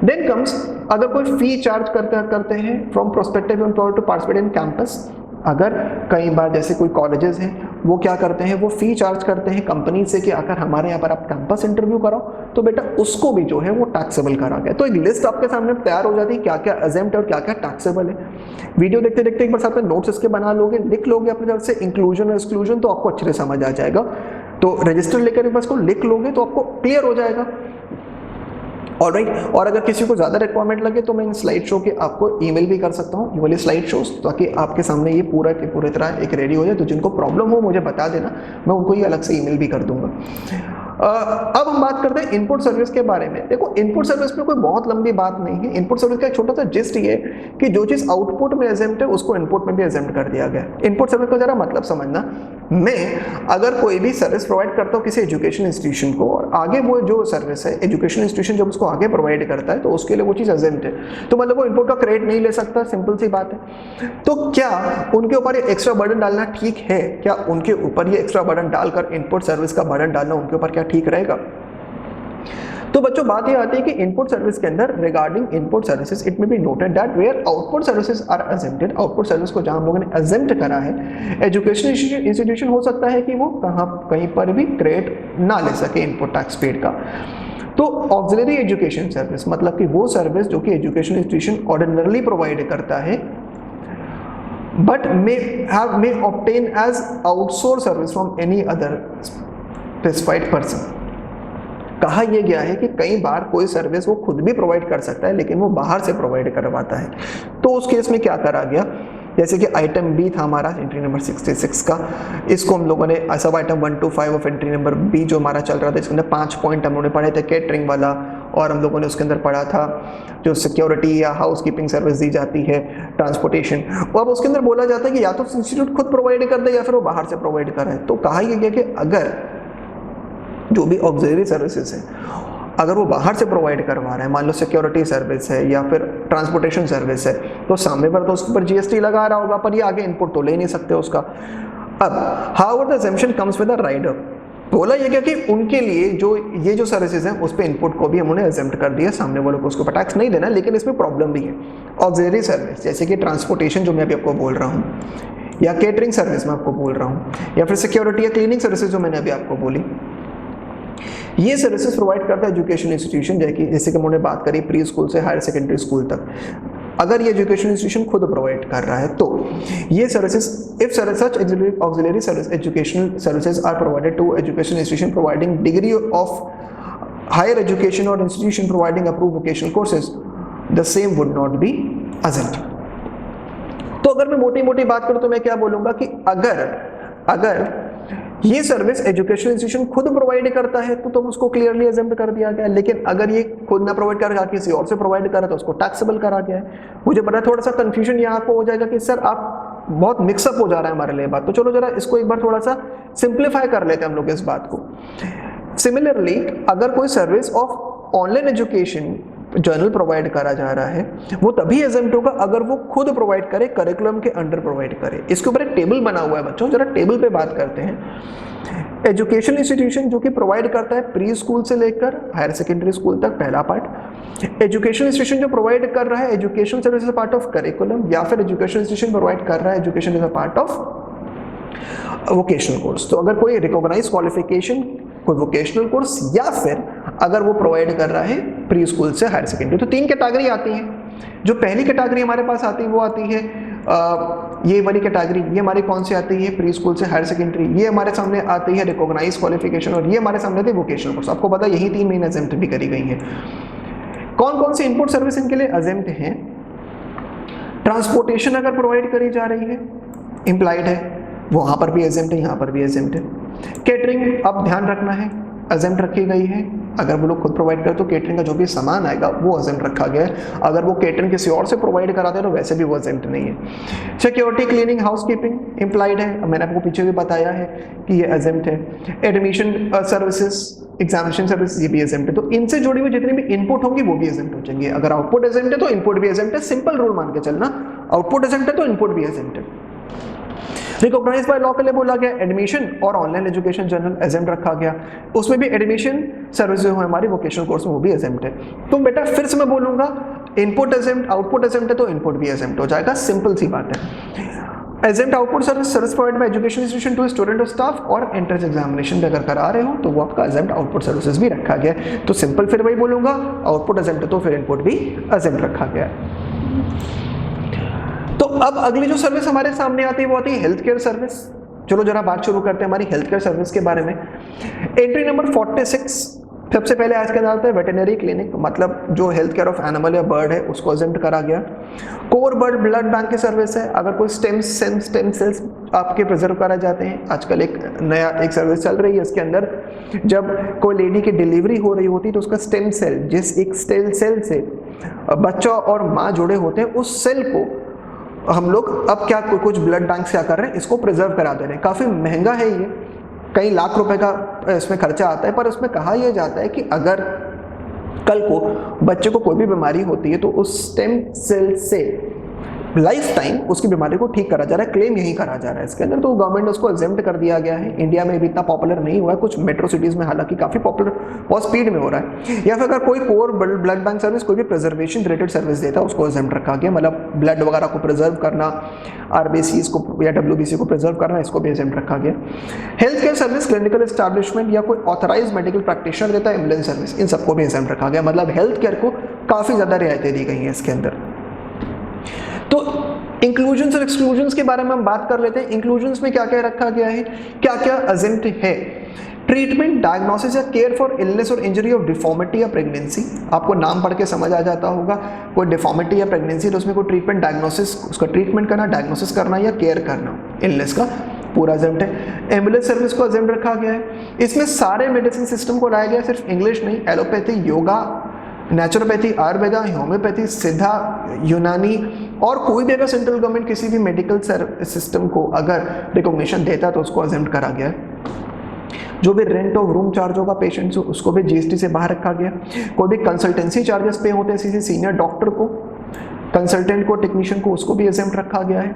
देन कम्स, अगर कोई फी चार्ज करते हैं from prospective employer to participate in campus, अगर कई बार जैसे कोई कॉलेजेस हैं वो क्या करते हैं, वो फी चार्ज करते हैं कंपनी से कि अगर हमारे यहाँ पर आप कैंपस इंटरव्यू कराओ तो बेटा उसको भी जो है वो टैक्सेबल करा गया। तो एक लिस्ट आपके सामने तैयार हो जाती है क्या क्या एजेम्प्ट और क्या क्या टैक्सेबल है। वीडियो देखते देखते एक बार साथ में नोट्स इसके बना लोगे, लिख लोगे अपनी तरफ से इंक्लूजन और एक्सक्लूजन, तो आपको अच्छे से समझ आ जाएगा। तो रजिस्टर लेकर एक बार इसको लिख लोगे तो आपको क्लियर हो जाएगा। ऑलराइट, और अगर किसी को ज़्यादा रिक्वायरमेंट लगे तो मैं इन स्लाइड शो के आपको ईमेल भी कर सकता हूँ, ये वाली स्लाइड शोज, ताकि आपके सामने ये पूरा के पूरे तरह एक रेडी हो जाए। तो जिनको प्रॉब्लम हो मुझे बता देना, मैं उनको ये अलग से ईमेल भी कर दूंगा। अब हम बात करते हैं इनपुट सर्विस के बारे में। देखो इनपुट सर्विस में कोई बहुत लंबी बात नहीं है। इनपुट सर्विस का एक छोटा सा जिस्ट ये कि जो चीज़ आउटपुट में एजेम्प्ट है उसको इनपुट में भी एजेम्प्ट कर दिया गया। इनपुट सर्विस का जरा मतलब समझना, मैं अगर कोई भी सर्विस प्रोवाइड करता हूँ किसी एजुकेशन इंस्टीट्यूशन को, और आगे वो जो सर्विस है एजुकेशन इंस्टीट्यूशन जब उसको आगे प्रोवाइड करता है तो उसके लिए वो चीज़ एजेम्प्ट है, तो मतलब वो इनपुट का क्रेडिट नहीं ले सकता, सिंपल सी बात है। तो क्या उनके ऊपर ये एक्स्ट्रा बर्डन डालना ठीक है? क्या उनके ऊपर ये एक्स्ट्रा बर्डन डालकर इनपुट सर्विस का बर्डन डालना उनके ऊपर क्या ठीक रहेगा? तो बच्चों बात ये आती है कि इनपुट सर्विस के अंदर regarding input services it may be noted that where output services are exempted, output service को जहां हम लोगों ने एजेम्प्ट करा है, एजुकेशन इंस्टीट्यूशन हो सकता है कि वो कहीं पर भी क्रेडिट ना ले सके इनपुट टैक्स पेड का। तो ऑक्सिलरी एजुकेशन सर्विस मतलब कि वो सर्विस जो कि एजुकेशन इंस्टीट्यूशन ऑर्डिनरली प्रोवाइड करता है but may obtain as outsource service from any other specified person. कहा यह गया है कि कई बार कोई सर्विस वो खुद भी प्रोवाइड कर सकता है लेकिन वो बाहर से प्रोवाइड करवाता है, तो उस केस में क्या करा गया, जैसे कि आइटम बी था हमारा एंट्री नंबर 66 का, इसको हम लोगों ने सब item 1 to 5 of entry number B जो हमारा चल रहा था, इसके अंदर 5 पॉइंट हम लोगों ने पढ़े थे कैटरिंग वाला, और हम लोगों ने उसके अंदर पढ़ा था जो सिक्योरिटी या हाउस कीपिंग सर्विस दी जाती है, ट्रांसपोर्टेशन। अब उसके अंदर बोला जाता है कि या तो इंस्टीट्यूट खुद प्रोवाइड कर दे या फिर वो बाहर से प्रोवाइड करे। तो कहा यह गया कि अगर जो भी ऑक्सिलरी सर्विसेज है अगर वो बाहर से प्रोवाइड करवा रहा है, मान लो सिक्योरिटी सर्विस है या फिर ट्रांसपोर्टेशन सर्विस है, तो सामने पर तो उसके ऊपर जीएसटी लगा रहा होगा, पर ये आगे इनपुट तो ले नहीं सकते उसका। अब however the exemption comes with a rider, बोला ये क्या कि उनके लिए जो ये जो सर्विसेज हैं उस पे इनपुट को भी हम उन्हें एग्जेम्प्ट कर दिया, सामने वालों को उसको टैक्स नहीं देना, लेकिन इसमें प्रॉब्लम भी है। ऑक्सिलरी सर्विस जैसे कि ट्रांसपोर्टेशन जो मैं अभी आपको बोल रहा हूँ, या केटरिंग सर्विस मैं आपको बोल रहा हूँ, या फिर सिक्योरिटी या क्लीनिंग सर्विसेज जो मैंने अभी आपको बोली, ये सर्विसेज प्रोवाइड करता है एजुकेशन इंस्टीट्यूशन, जैसे कि हमने बात करी प्री स्कूल से हायर सेकेंडरी स्कूल तक। अगर ये एजुकेशन इंस्टीट्यूशन खुद प्रोवाइड कर रहा है तो ये services, if such auxiliary service educational services are provided to education institution providing degree of higher education और institution providing approved vocational courses, the same would not be exempt. तो अगर मैं मोटी मोटी बात करूं तो मैं क्या बोलूंगा कि अगर ये सर्विस एजुकेशन इंस्टीट्यूशन खुद प्रोवाइड करता है तो उसको क्लियरली एग्जेम्प्ट कर दिया गया, लेकिन अगर ये खुद ना प्रोवाइड कर रहा, किसी और से प्रोवाइड कर रहा तो उसको टैक्सेबल करा गया है। मुझे पता है थोड़ा सा कंफ्यूजन यहाँ आपको हो जाएगा कि सर आप बहुत मिक्सअप हो जा रहा है हमारे लिए बात, तो चलो जरा इसको एक बार थोड़ा सा सिंप्लीफाई कर लेते हैं हम लोग इस बात को। सिमिलरली अगर कोई service of online education journal provide करा जा रहा है वो तभी एग्जेम्प्ट होगा अगर वो खुद प्रोवाइड करे, करिकुलम के अंडर प्रोवाइड करे। इसके ऊपर एक टेबल बना हुआ है बच्चों, जरा टेबल पे बात करते हैं। एजुकेशन इंस्टीट्यूशन जो कि प्रोवाइड करता है प्री स्कूल से लेकर हायर सेकेंडरी स्कूल तक, पहला पार्ट। एजुकेशन इंस्टीट्यूशन जो प्रोवाइड कर रहा है education service is part of curriculum, या फिर एजुकेशन इंस्टीट्यूशन प्रोवाइड कर रहा है education is a part of vocational course. तो अगर कोई रिकॉग्नाइज क्वालिफिकेशन, कोई वोकेशनल कोर्स, या फिर अगर वो प्रोवाइड कर रहा है प्री स्कूल से हायर सेकेंडरी, तो 3 कैटेगरी आती हैं। जो पहली कैटेगरी हमारे पास आती है वो आती है ये वाली कैटेगरी, ये हमारी कौन सी आती है प्री स्कूल से हायर सेकेंडरी, ये हमारे सामने आती है रिकॉग्नाइज क्वालिफिकेशन, और ये हमारे सामने आती है वोकेशनल कोर्स। आपको पता है यही 3 मेन एग्जेम्प्ट भी करी गई हैं। कौन कौन सी इनपुट सर्विस इनके लिए एग्जेम्प्ट हैं? ट्रांसपोर्टेशन अगर प्रोवाइड करी जा रही है इंप्लाइड है, वहां पर भी एग्जेम्प्ट है, यहाँ पर भी एग्जेम्प्ट है। केटरिंग अब ध्यान रखना है एग्जेम्प्ट रखी गई है, अगर वो लोग खुद प्रोवाइड करते तो केटरिंग का जो भी सामान आएगा वो एग्जेम्प्ट रखा गया है। अगर वो केटरिंग किसी और से प्रोवाइड कराते हैं तो वैसे भी वो एग्जेम्प्ट नहीं है। सिक्योरिटी, क्लीनिंग, हाउसकीपिंग इंप्लाइड है, मैंने आपको पीछे भी बताया है कि ये एग्जेम्प्ट है। एडमिशन सर्विसेज, एग्जामिनेशन सर्विस, ये भी एग्जेम्प्ट है। तो इनसे जुड़ी हुई जितनी भी इनपुट होंगी वो भी एग्जेम्प्ट हो जाएंगे। अगर आउटपुट एग्जेम्प्ट है तो इनपुट भी एग्जेम्प्ट है, सिंपल रूल मान के चलना, आउटपुट एग्जेम्प्ट है तो इनपुट भी एग्जेम्प्ट है। रिकॉग्नाइज बाय लॉ के लिए बोला गया एडमिशन और ऑनलाइन एजुकेशन जर्नल एग्जेम्प्ट रखा गया, उसमें भी एडमिशन सर्विस जो है हमारी वोकेशनल कोर्स में वो भी एग्जेम्प्ट है। तो बेटा फिर से मैं बोलूंगा इनपुट एग्जेम्प्ट, आउटपुट एग्जेम्प्ट है तो इनपुट भी एग्जेम्प्ट हो जाएगा, सिंपल सी बात है। Exempt output service provide by education institution to student और स्टाफ, और एंट्रेंस एग्जामिनेशन भी अगर करा रहे हो तो वो आपका एग्जेम्प्ट आउटपुट सर्विसेज भी रखा गया है। तो सिंपल फिर वही बोलूंगा, आउटपुट एग्जेम्प्ट है तो फिर इनपुट भी एग्जेम्प्ट रखा गया है। तो अब अगली जो सर्विस हमारे सामने आती है वो आती है हेल्थ केयर सर्विस। चलो जरा बात शुरू करते हैं हमारी हेल्थ केयर सर्विस के बारे में। एंट्री नंबर 46 सबसे पहले आज का आता है वेटरनरी क्लिनिक, मतलब जो हेल्थ केयर ऑफ एनिमल या बर्ड है उसको एग्जेम्प्ट करा गया। कोर बर्ड ब्लड बैंक की सर्विस है, अगर कोई स्टेम सेल्स आपके प्रिजर्व करा जाते हैं। आजकल एक नया एक सर्विस चल रही है, इसके अंदर जब कोई लेडी की डिलीवरी हो रही होती है तो उसका स्टेम सेल, जिस एक स्टेम सेल से बच्चा और माँ जुड़े होते हैं, उस सेल को हम लोग अब क्या कुछ ब्लड बैंक क्या कर रहे हैं, इसको प्रिजर्व करा दे रहे हैं। काफ़ी महंगा है ये, कई लाख रुपए का इसमें खर्चा आता है, पर उसमें कहा यह जाता है कि अगर कल को बच्चे को कोई भी बीमारी होती है तो उस स्टेम सेल से लाइफ टाइम उसकी बीमारी को ठीक करा जा रहा है, क्लेम यही करा जा रहा है इसके अंदर। तो गवर्नमेंट ने उसको एग्जेम्प्ट कर दिया गया है। इंडिया में भी इतना पॉपुलर नहीं हुआ है, कुछ मेट्रो सिटीज़ में हालांकि काफ़ी पॉपुलर, बहुत स्पीड में हो रहा है। या फिर अगर कोई कोर ब्लड बैंक सर्विस, कोई भी प्रिजर्वेशन रिलेटेड सर्विस देता है उसको एग्जेम्प्ट रखा गया, मतलब ब्लड वगैरह को प्रिजर्व करना, आरबीसीज को या डब्ल्यूबीसी को प्रिजर्व करना, इसको भी एग्जेम्प्ट रखा गया। Health care service, clinical establishment या कोई ऑथराइज मेडिकल प्रैक्टिशनर देता है, एम्बुलेंस सर्विस, इन सबको भी एग्जेम्प्ट रखा गया। मतलब हेल्थ केयर को काफ़ी ज़्यादा रियायतें दी गई हैं इसके अंदर। तो इंक्लूजन्स और एक्सक्लूजन्स के बारे में हम बात कर लेते हैं। इंक्लूजन्स में क्या क्या रखा गया है, क्या क्या एग्जेम्प्ट है। ट्रीटमेंट, डायग्नोसिस या केयर फॉर इलनेस और इंजरी ऑफ डिफॉर्मिटी या प्रेगनेंसी, आपको नाम पढ़ के समझ आ जाता होगा। कोई डिफॉर्मिटी या प्रेगनेंसी तो उसमें कोई ट्रीटमेंट, डायग्नोसिस, उसका ट्रीटमेंट करना, डायग्नोसिस करना या केयर करना, इलनेस का पूरा एग्जेम्प्ट है। एम्बुलेंस सर्विस को एग्जेम्प्ट रखा गया है। इसमें सारे मेडिसिन सिस्टम को लाया गया, सिर्फ इंग्लिश नहीं, allopathy, yoga, naturopathy, Ayurveda, homeopathy, सिद्धा, यूनानी, और कोई भी अगर सेंट्रल गवर्नमेंट किसी भी मेडिकल सिस्टम को अगर रिकॉग्निशन देता है तो उसको एग्जेम्प्ट करा गया है। जो भी रेंट ऑफ रूम चार्ज होगा पेशेंट्स को, उसको भी जीएसटी से बाहर रखा गया। कोई भी कंसल्टेंसी चार्जेस पे होते हैं किसी सीनियर डॉक्टर को, कंसल्टेंट को, टेक्नीशियन को, उसको भी एग्जेम्प्ट रखा गया है।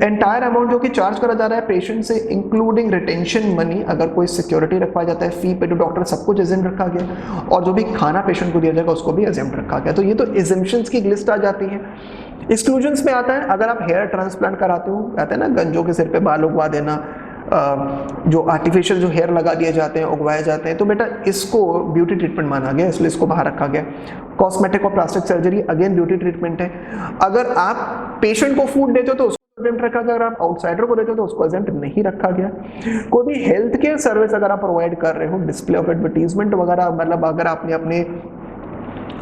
एंटायर अमाउंट जो कि चार्ज करा जा रहा है पेशेंट से इंक्लूडिंग रिटेंशन मनी, अगर कोई सिक्योरिटी रखवाया जाता है, फी पे टू डॉक्टर, सब कुछ एग्जेम्प्ट रखा गया, और जो भी खाना पेशेंट को दिया जाएगा उसको भी एग्जेम्प्ट रखा गया। तो ये तो एग्जेम्पशंस की लिस्ट आ जाती है। एक्सक्लूजन्स में आता है अगर आप हेयर ट्रांसप्लांट कराते हो, कहते हैं ना गंजों के सिर पे बाल उगवा देना, जो आर्टिफिशियल जो हेयर लगा दिए जाते हैं, उगवाए जाते हैं, तो बेटा इसको ब्यूटी ट्रीटमेंट माना गया, इसलिए इसको बाहर रखा गया। कॉस्मेटिक और plastic surgery again beauty treatment है। अगर आप पेशेंट को फूड देते हो तो उसको एग्जेम्प्ट रखा गया, अगर आप आउटसाइडर को देते हो तो उसको एग्जेम्प्ट नहीं रखा गया। कोई भी हेल्थ केयर सर्विस अगर आप प्रोवाइड कर रहे हो, डिस्प्ले ऑफ एडवर्टीजमेंट वगैरह, मतलब अगर आपने अपने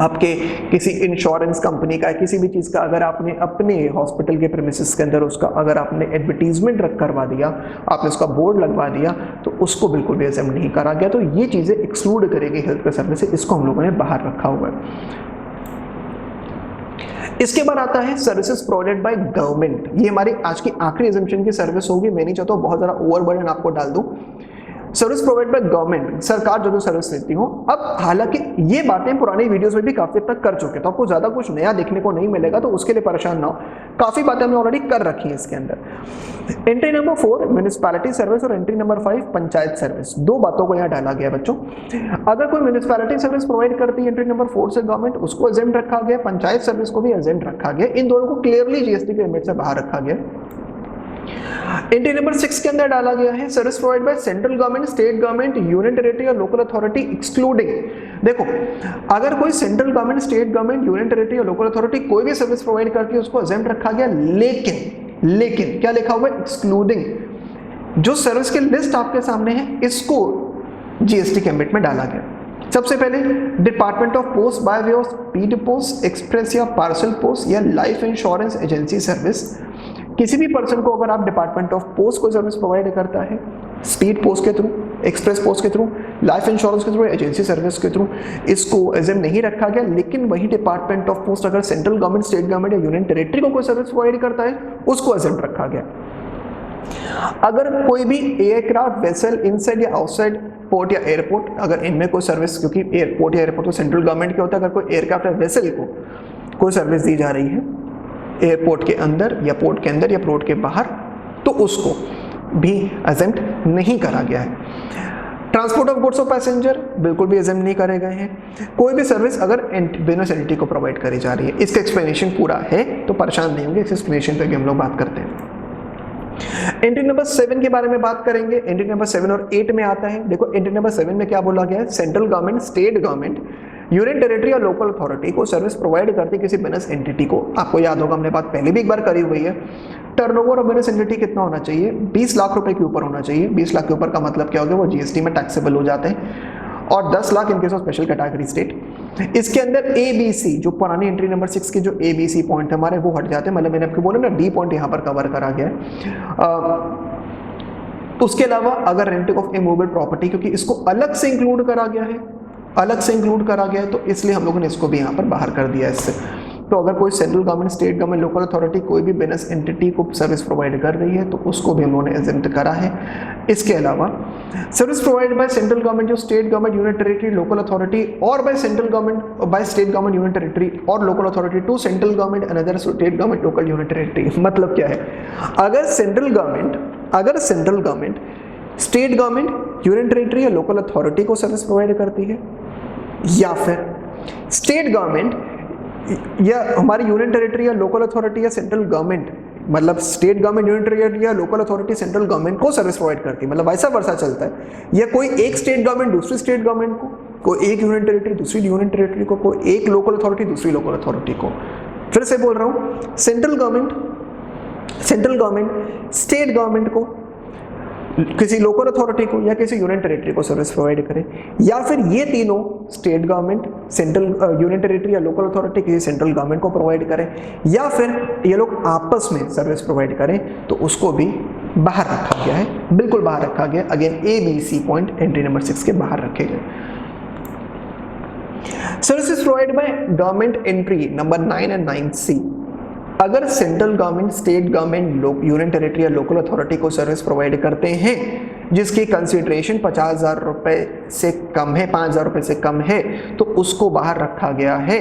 आपके किसी इंश्योरेंस कंपनी का, किसी भी चीज़ का अगर आपने अपने हॉस्पिटल के प्रेमिसेस के अंदर उसका अगर आपने एडवर्टीजमेंट रख करवा दिया, आपने उसका बोर्ड लगवा दिया, तो उसको बिल्कुल भी एग्जेम्प्ट नहीं करा गया। तो ये चीज़ें एक्सक्लूड करेगी हेल्थ केयर सर्विस से, इसको हम लोगों ने बाहर रखा हुआ है। इसके बाद आता है सर्विसेज प्रोवाइडेड बाय गवर्नमेंट। ये हमारी आज की आखिरी एग्जम्पशन की सर्विस होगी। मैं नहीं चाहता बहुत ज़्यादा ओवरबर्डन आपको डाल दूं। सर्विस प्रोवाइड बाय गवर्नमेंट, सरकार जो सर्विस देती हो। अब हालांकि ये बातें पुरानी वीडियोस में भी काफी तक कर चुके, तो आपको ज्यादा कुछ नया देखने को नहीं मिलेगा, तो उसके लिए परेशान ना हो, काफी बातें हमने ऑलरेडी कर रखी है इसके अंदर। एंट्री नंबर 4 म्युनिसिपैलिटी सर्विस और एंट्री नंबर 5 पंचायत सर्विस। दो बातों को यहाँ डाला गया बच्चों। अगर कोई म्युनिसिपैलिटी सर्विस प्रोवाइड करती है एंट्री नंबर 4 से गवर्नमेंट, उसको एग्जेम्प्ट रखा गया, पंचायत सर्विस को भी एग्जेम्प्ट रखा गया। इन दोनों को क्लियरली जीएसटी के लिमिट से बाहर रखा गया। एंट्री नंबर 6 के अंदर डाला गया है service provide by central government, state government, union territory और लोकल अथॉरिटी एक्सक्लूडिंग। देखो, अगर कोई central government, state government, union territory और लोकल अथॉरिटी कोई भी सर्विस प्रोवाइड करती है उसको एग्जेम्प्ट रखा गया। लेकिन क्या लिखा हुआ है? एक्सक्लूडिंग। जो सर्विस की लिस्ट आपके सामने है इसको जीएसटी के एम्बिट में डाला गया। सबसे पहले department of post bye way of speed post, express या पार्सल पोस्ट या लाइफ इंश्योरेंस एजेंसी सर्विस। किसी भी पर्सन को अगर आप डिपार्टमेंट ऑफ पोस्ट को सर्विस प्रोवाइड करता है, स्पीड पोस्ट के थ्रू, एक्सप्रेस पोस्ट के थ्रू, लाइफ इंश्योरेंस के थ्रू, एजेंसी सर्विस के थ्रू, इसको एग्जेम्प्ट नहीं रखा गया। लेकिन वही डिपार्टमेंट ऑफ पोस्ट अगर सेंट्रल गवर्नमेंट, स्टेट गवर्नमेंट या यूनियन टेरिटरी को कोई सर्विस प्रोवाइड करता है उसको एग्जेम्प्ट रखा गया। अगर कोई भी एयरक्राफ्ट वेसल इनसाइड या आउटसाइड पोर्ट या एयरपोर्ट, अगर इनमें कोई सर्विस, क्योंकि एयरपोर्ट या एयरपोर्ट तो सेंट्रल गवर्नमेंट के होता है, अगर कोई एयरक्राफ्ट या वेसल को कोई सर्विस दी जा रही है एयरपोर्ट के अंदर या पोर्ट के अंदर या पोर्ट के बाहर, तो उसको भी एग्जेम्प्ट नहीं करा गया है। Transport of goods of passenger बिल्कुल भी एग्जेम्प्ट नहीं करे गए हैं। कोई भी सर्विस अगर बिजनेस एंटिटी को प्रोवाइड करी जा रही है, इसका एक्सप्लेनेशन पूरा है तो परेशान नहीं होंगे, इस एक्सप्लेनेशन पे भी हम लोग बात करते हैं। एंट्री नंबर 7 के बारे में बात करेंगे। एंट्री नंबर 7 और 8 में आता है। देखो एंट्री नंबर 7 में क्या बोला गया है? Central government, state government, union territory या लोकल अथॉरिटी को सर्विस प्रोवाइड करती किसी बिजनेस एंटिटी को। आपको याद होगा हमने बात पहले भी एक बार करी हुई है। टर्नओवर ऑफ बिजनेस एंटिटी कितना होना चाहिए? 20 लाख रुपए के ऊपर होना चाहिए। 20 लाख के ऊपर का मतलब क्या हो गया? वो जीएसटी में टैक्सेबल हो जाते हैं, और 10 lakh in case of special category state. इसके अंदर ABC, जो पुरानी एंट्री नंबर 6 के जो ABC पॉइंट हमारे वो हट जाते हैं, मतलब मैंने आपको बोला ना D पॉइंट यहाँ पर कवर करा गया है। उसके अलावा अगर रेंटिंग ऑफ इमूवेबल प्रॉपर्टी, क्योंकि इसको अलग से इंक्लूड करा गया है, अलग से इंक्लूड करा गया है, तो इसलिए हम लोगों ने इसको भी यहाँ पर बाहर कर दिया इससे। तो अगर कोई central government, state government, local authority कोई भी बिजनेस एंटिटी को सर्विस प्रोवाइड कर रही है तो उसको भी हम लोगों ने एग्जेम्प्ट करा है। इसके अलावा service provide by central government, जो state government, union territory, local authority, और by central government, by state government, union territory और local authority to central government and other state government, local union territory. मतलब क्या है? अगर central government, state government, union territory या local authority को service provide करती है, या फिर स्टेट गवर्नमेंट या हमारी यूनियन टेरिटरी या लोकल अथॉरिटी या सेंट्रल गवर्नमेंट, मतलब स्टेट गवर्नमेंट, यूनियन टेरिटरी या लोकल अथॉरिटी सेंट्रल गवर्नमेंट को सर्विस प्रोवाइड करती है, मतलब वैसा वर्षा चलता है, या कोई एक स्टेट गवर्नमेंट दूसरी स्टेट गवर्नमेंट को, कोई एक यूनियन टेरिटरी दूसरी यूनियन टेरिटरी को, कोई एक लोकल अथॉरिटी दूसरी लोकल अथॉरिटी को। फिर से बोल रहा हूँ, सेंट्रल गवर्नमेंट स्टेट गवर्नमेंट को, किसी लोकल अथॉरिटी को या किसी यूनियन टेरिटरी को सर्विस प्रोवाइड करें, या फिर ये तीनों state government, central union territory या लोकल अथॉरिटी किसी सेंट्रल गवर्नमेंट को प्रोवाइड करें, या फिर ये लोग आपस में सर्विस प्रोवाइड करें, तो उसको भी बाहर रखा गया है, बिल्कुल बाहर रखा गया। Again ABC point entry number 6 के बाहर रखे गए। Services provide by government entry number 9 and 9C। अगर central government, state government, union territory या लोकल अथॉरिटी को सर्विस प्रोवाइड करते हैं जिसकी कंसिडरेशन 50,000 रुपए से कम है, 5,000 रुपए से कम है, तो उसको बाहर रखा गया है।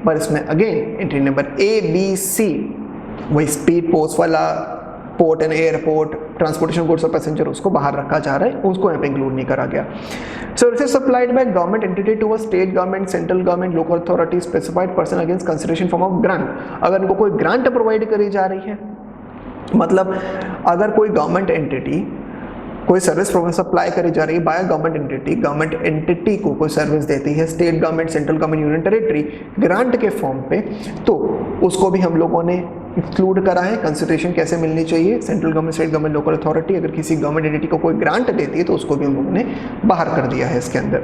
पर इसमें अगेन एंट्री नंबर ABC, वही स्पीड पोस्ट वाला, port and airport, transportation goods और पैसेंजर, उसको बाहर रखा जा रहा है, उसको यहाँ पे इंक्लूड नहीं करा गया। Services supplied by government entity to a state government, central government, local authority, specified person against consideration form of grant. अगर इनको कोई ग्रांट प्रोवाइड करी जा रही है, मतलब अगर कोई गवर्नमेंट एंटिटी कोई सर्विस सप्लाई करी जा रही है बाय गवर्नमेंट एंटिटी को कोई सर्विस देती है, state government, central government, union territory, grant के फॉर्म पे, तो उसको भी हम लोगों ने इंक्लूड करा है। कंसिडरेशन कैसे मिलनी चाहिए, central government, state government, local authority अगर किसी गवर्नमेंट एंटिटी को कोई ग्रांट देती है तो उसको भी हम लोगों ने बाहर कर दिया है इसके अंदर।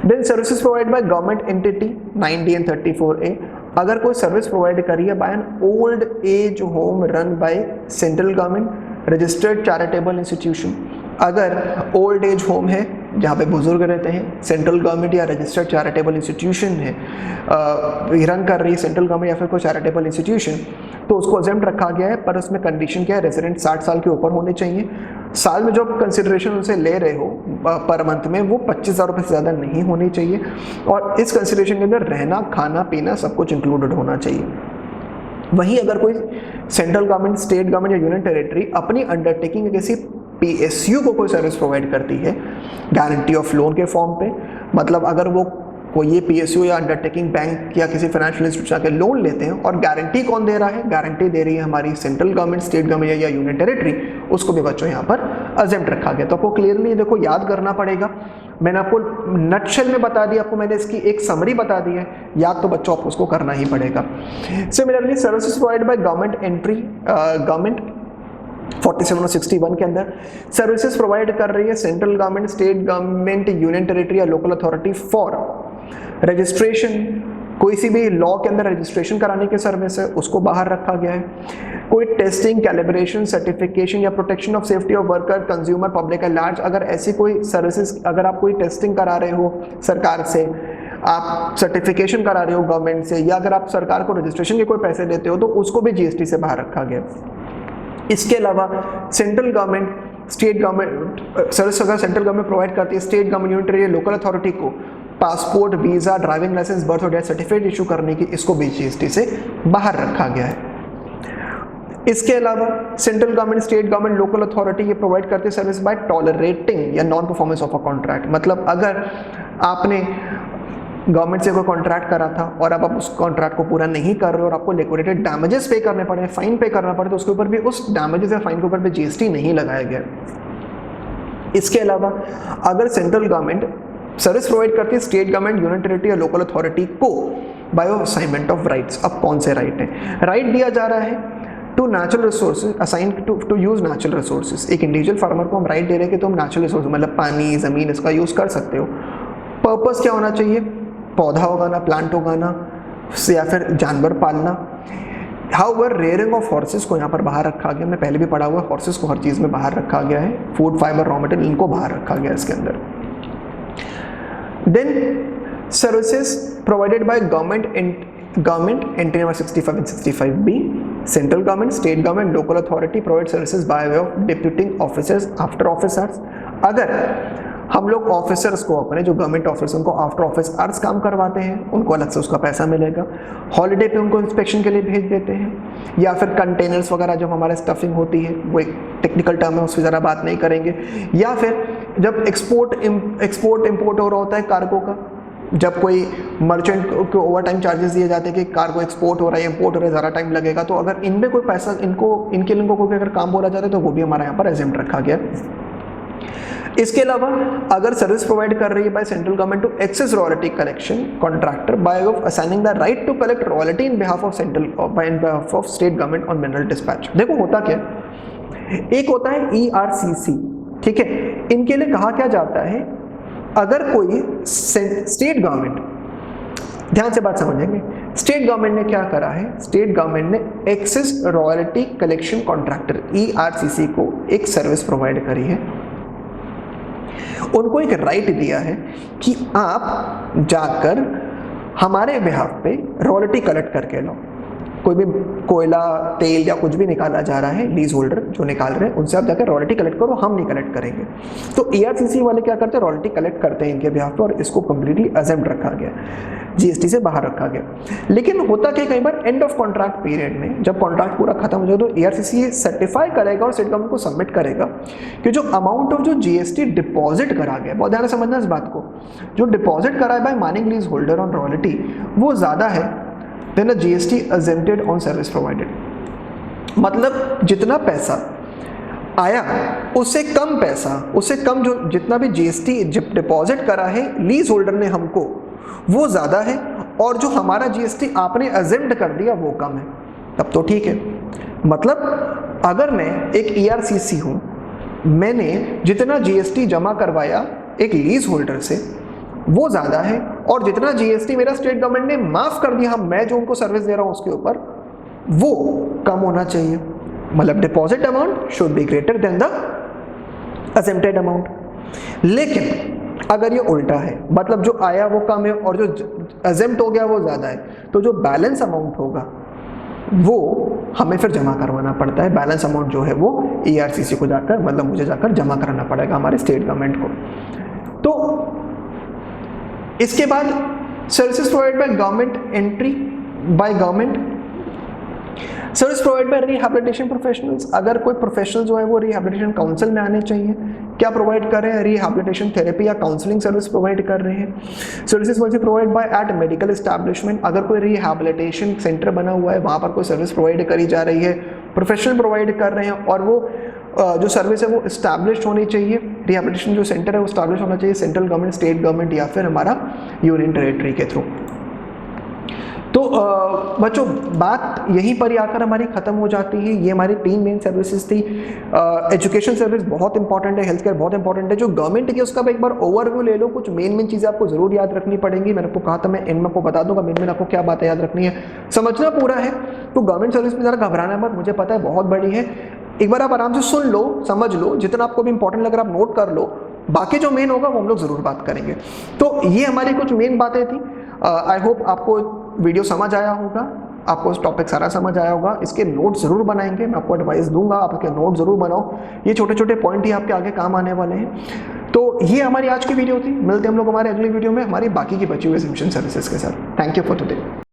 Then services provide by government entity 9D and 34A, अगर कोई सर्विस प्रोवाइड करी है by an old age home run by central government, registered charitable institution, अगर ओल्ड एज होम है जहाँ पे बुजुर्ग रहते हैं, सेंट्रल गवर्नमेंट या रजिस्टर्ड चैरिटेबल इंस्टीट्यूशन है रन कर रही है सेंट्रल गवर्नमेंट या फिर कोई चैरिटेबल इंस्टीट्यूशन, तो उसको एग्जेम्प्ट रखा गया है। पर उसमें कंडीशन क्या है, रेजिडेंट 60 साल के ऊपर होने चाहिए, साल में जो कंसिडरेशन उनसे ले रहे हो पर मंथ में वो 25,000 रुपये से ज़्यादा नहीं होनी चाहिए, और इस कंसिडरेशन के अंदर रहना, खाना पीना सब कुछ इंक्लूडेड होना चाहिए। वहीं अगर कोई सेंट्रल गवर्नमेंट, स्टेट गवर्नमेंट या यूनियन टेरिटरी अपनी अंडरटेकिंग किसी PSU को कोई सर्विस प्रोवाइड करती है गारंटी ऑफ लोन के फॉर्म पे, मतलब अगर वो कोई ये PSU या अंडरटेकिंग बैंक या किसी फाइनेंशियल इंस्टीट्यूशन के लोन लेते हैं, और गारंटी कौन दे रहा है, गारंटी दे रही है हमारी सेंट्रल गवर्नमेंट, स्टेट गवर्नमेंट या यूनियन टेरिटरी, उसको भी बच्चों यहाँ पर एग्जेम्प्ट रखा गया। तो आपको क्लियरली देखो याद करना पड़ेगा, मैंने आपको नटशेल में बता दिया, आपको मैंने इसकी एक समरी बता दी है, याद तो बच्चों आपको उसको करना ही पड़ेगा। Similarly services provide by government entry, government 47 और 61 के अंदर सर्विसेज प्रोवाइड कर रही है central government, state government, union territory या लोकल अथॉरिटी फॉर रजिस्ट्रेशन, कोई सी भी लॉ के अंदर रजिस्ट्रेशन कराने की सर्विस है, उसको बाहर रखा गया है। कोई टेस्टिंग, कैलिब्रेशन, सर्टिफिकेशन या protection of safety of worker, consumer, public at large, अगर ऐसी कोई सर्विसेज, अगर आप कोई टेस्टिंग करा रहे हो सरकार से, आप सर्टिफिकेशन करा रहे हो गवर्नमेंट से, या अगर आप सरकार को रजिस्ट्रेशन के कोई पैसे देते हो तो उसको भी GST से बाहर रखा गया। इसके अलावा central government, state government service अगर सेंट्रल गवर्नमेंट प्रोवाइड करती है state government, union territory, local authority को passport, visa, driving licence, birth और डेथ सर्टिफिकेट इशू करने की, इसको भी GST से बाहर रखा गया है। इसके अलावा central government, state government, local authority ये प्रोवाइड करती है सर्विस बाय टॉलरेटिंग या non performance of a contract, मतलब अगर आपने गवर्नमेंट से कोई कॉन्ट्रैक्ट करा था और अब आप उस कॉन्ट्रैक्ट को पूरा नहीं कर रहे हो और आपको लिक्विडेटेड डैमेजेस पे करने पड़े, फाइन पे करना पड़े, तो उसके ऊपर भी, उस डैमेजेस या फाइन के ऊपर भी GST नहीं लगाया गया। इसके अलावा अगर सेंट्रल गवर्नमेंट सर्विस प्रोवाइड करती है स्टेट गवर्नमेंट, यूनियन टेरिटरी या लोकल अथॉरिटी को बायो असाइनमेंट ऑफ राइट्स, अब कौन से राइट है, राइट दिया जा रहा है to natural resources, assign to use natural resources, एक इंडिविजुअल फार्मर को हम राइट दे रहे हैं कि तुम नेचुरल रिसोर्स मतलब पानी, जमीन, इसका यूज कर सकते हो। पर्पस क्या होना चाहिए, पौधा उगाना, प्लांट उगाना या फिर जानवर पालना। हाउएवर रेयरिंग ऑफ हॉर्सेस को यहाँ पर बाहर रखा गया, हमने पहले भी पढ़ा हुआ है, हॉर्सेस को हर चीज़ में बाहर रखा गया है, फूड, फाइबर, रॉ मटेरियल, इनको बाहर रखा गया इसके अंदर। Then services provided by government entry number 65 and 65B, central government, state government, local authority provide services by way of deputing officers after office hours, अगर हम लोग ऑफिसर्स को, अपने जो गवर्नमेंट ऑफिसर्स उनको आफ्टर ऑफिस आवर्स काम करवाते हैं, उनको अलग से उसका पैसा मिलेगा। हॉलीडे पे उनको इंस्पेक्शन के लिए भेज देते हैं, या फिर कंटेनर्स वगैरह जब हमारे स्टफिंग होती है, वो एक टेक्निकल टर्म है, उसकी ज़रा बात नहीं करेंगे, या फिर जब एक्सपोर्ट इम्पोर्ट हो रहा होता है कार्गो का, जब कोई मर्चेंट को ओवर टाइम चार्जेस दिए जाते हैं कि कार्गो एक्सपोर्ट हो रहा है, इंपोर्ट हो रहा है, ज़्यादा टाइम लगेगा, तो अगर इनमें कोई पैसा इनके लोगों को भी अगर काम बोला जाता है तो वो भी हमारे यहाँ पर एग्जेम्प्ट रखा गया। इसके अलावा अगर सर्विस प्रोवाइड कर रही है by central government to excess royalty collection contractor by of assigning the right to collect royalty in behalf of central by in behalf of state government on mineral dispatch. देखो होता क्या, एक होता है ERCC, ठीक है, इनके लिए कहा क्या जाता है, अगर कोई स्टेट गवर्नमेंट, ध्यान से बात समझेंगे, स्टेट गवर्नमेंट ने क्या करा है, स्टेट गवर्नमेंट ने excess royalty collection contractor ERCC को एक सर्विस प्रोवाइड करी है, उनको एक राइट दिया है कि आप जाकर हमारे बिहाफ पे रॉयल्टी कलेक्ट करके लो। कोई भी कोयला, तेल या कुछ भी निकाला जा रहा है, लीज होल्डर जो निकाल रहे हैं उनसे आप जाकर रॉयल्टी कलेक्ट करो, हम नहीं कलेक्ट करेंगे। तो ईआरसीसी वाले क्या करते हैं, रॉयल्टी कलेक्ट करते हैं इनके बिहाफ पे, और इसको कंप्लीटली एग्जेम्प्ट रखा गया, जीएसटी से बाहर रखा गया। लेकिन होता क्या, कई बार एंड ऑफ कॉन्ट्रैक्ट पीरियड में जब कॉन्ट्रैक्ट पूरा खत्म हो जाए तो ईआरसीसी सर्टिफाई करेगा और स्टेट गवर्नमेंट को सबमिट करेगा कि जो अमाउंट ऑफ जो जीएसटी डिपॉजिट करा गया, बहुत ध्यान से समझना इस बात को, जो डिपॉजिट करा है by mining lease holder on royalty वो ज़्यादा है than the GST exempted on service provided. मतलब जितना पैसा आया उससे कम पैसा, उससे कम जो जितना भी जीएसटी डिपॉजिट करा है लीज होल्डर ने हमको वो ज़्यादा है, और जो हमारा जीएसटी आपने एग्जेम्प्ट कर दिया वो कम है, तब तो ठीक है। मतलब अगर मैं एक ईआरसीसी हूँ, मैंने जितना जीएसटी जमा करवाया एक लीज होल्डर से वो ज़्यादा है, और जितना जीएसटी मेरा स्टेट गवर्नमेंट ने माफ़ कर दिया, मैं जो उनको सर्विस दे रहा हूँ उसके ऊपर, वो कम होना चाहिए। मतलब deposit amount should be greater than the exempted amount. लेकिन अगर ये उल्टा है, मतलब जो आया वो कम है और जो एग्जेम्प्ट हो गया वो ज़्यादा है, तो जो बैलेंस अमाउंट होगा वो हमें फिर जमा करवाना पड़ता है। बैलेंस अमाउंट जो है वो ईआरसीसी को जाकर, मतलब मुझे जाकर जमा कराना पड़ेगा हमारे स्टेट गवर्नमेंट को। तो इसके बाद services provide by government, entry by government, service provide bye rehabilitation professionals. अगर कोई प्रोफेशनल जो है वो रिहैबिलिटेशन काउंसिल में आने चाहिए, क्या प्रोवाइड कर रहे हैं, रिहैबिलिटेशन थेरेपी या काउंसलिंग सर्विस प्रोवाइड कर रहे हैं। सर्विसेज वैसे provide by at medical establishment, अगर कोई रिहैबिलिटेशन सेंटर बना हुआ है वहाँ पर कोई सर्विस प्रोवाइड करी जा रही है, प्रोफेशनल प्रोवाइड कर रहे हैं, और वो जो सर्विस है वो इस्टेब्लिश होनी चाहिए, रिहैबिलिटेशन जो सेंटर है वो इस्टेब्लिश होना चाहिए सेंट्रल गवर्नमेंट, स्टेट गवर्नमेंट या फिर हमारा यूनियन टेरेटरी के थ्रू। तो बच्चों बात यहीं पर ही आकर हमारी ख़त्म हो जाती है। ये हमारी 3 मेन सर्विसेज थी। एजुकेशन सर्विस बहुत इंपॉर्टेंट है, हेल्थ केयर बहुत इंपॉर्टेंट है। जो गवर्नमेंट की उसका एक बार ओवरव्यू ले लो, कुछ मेन चीज़ें आपको ज़रूर याद रखनी पड़ेंगी। मैंने आपको कहा था मैं इनमें आपको बता दूंगा मेन आपको क्या बातें याद रखनी है, समझना पूरा है। तो गवर्नमेंट सर्विस में ज़रा घबराना मत, मुझे पता है बहुत बड़ी है, एक बार आप आराम से सुन लो, समझ लो, जितना आपको भी इंपॉर्टेंट लग रहा है आप नोट कर लो, बाकी जो मेन होगा वो हम लोग ज़रूर बात करेंगे। तो ये हमारी कुछ मेन बातें थी। आई होप आपको वीडियो समझ आया होगा, आपको टॉपिक सारा समझ आया होगा। इसके नोट ज़रूर बनाएंगे, मैं आपको एडवाइस दूंगा, आप इसके नोट ज़रूर बनाओ, ये छोटे छोटे पॉइंट ही आपके आगे काम आने वाले हैं। तो ये हमारी आज की वीडियो थी, मिलते हैं हम लोग हमारे अगली वीडियो में हमारी बाकी की बची हुई एग्जामिनेशन सर्विसेज के साथ। Thank you for today.